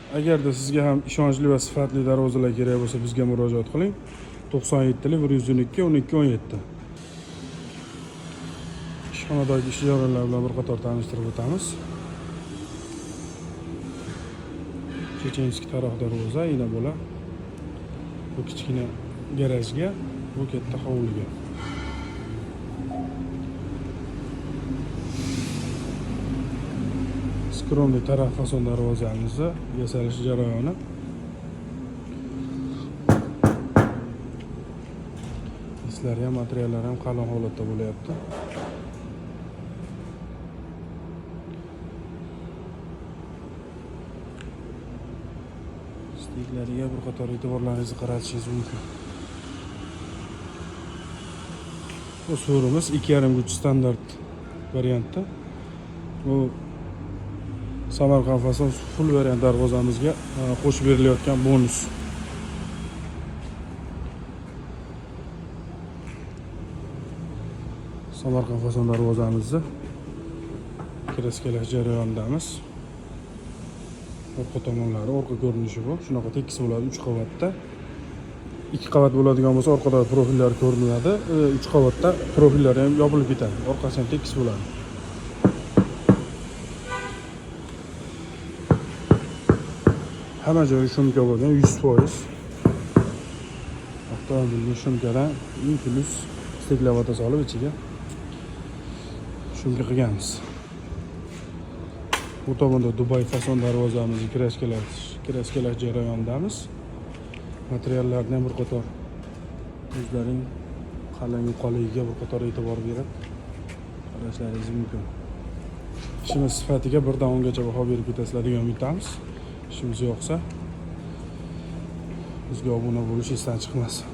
Agarda sizga ham ishonchli va sifatli darvozalar kerak bo'lsa, bizga murojaat qiling. 97 112 12 17. Ishxonadagi ish jarayonlari bilan bir qator tanishtirib o'tamiz. Chechenskiy taraf darvoza ina bo'la. Bu kichkina garajga, bu katta hovliga. Skromli taraf fason darvozamizni yasalish jarayoni. Ishlari ham, materiallari ham qalin holatda bo'lyapti. Stiklariga bir qator e'tiborlaringizni qaratishingiz mumkin. Bu surimiz 2,5 kuch standart variantda. Bu Samarqand fason full variant darvozamizga qo'shib berilayotgan bonus. Samarqand fason darvozamizni kraskalash jarayonidamiz. Orqa tomonlari, orqa ko'rinishi bu. Shunaqa tekis bo'ladi 3 qavatda. 2 qavat bo'ladigan bo'lsa, orqada profillar ko'rinadi. 3 qavatda profillari ham yopilib ketadi. Orqasi ham tekis bo'ladi. Hamma joyi shumka bo'lgan 100%. Avtomobilni shumkadan plus steklavata solib ichiga shumka qilganmiz. Bu tomonda Dubai fason darvozamizni kraskalash jarayonidamiz. Materiallarni ham bir qator o'zlaring qalin yo'qoligiga bir qator e'tibor berib qarashlaringiz mumkin. Ishimiz sifatiga 1 dan 10 gacha baho berib ketasizlar degan umiddamiz. İşimiz yo'qsa bizga obuna bo'lish esdan chiqmasin.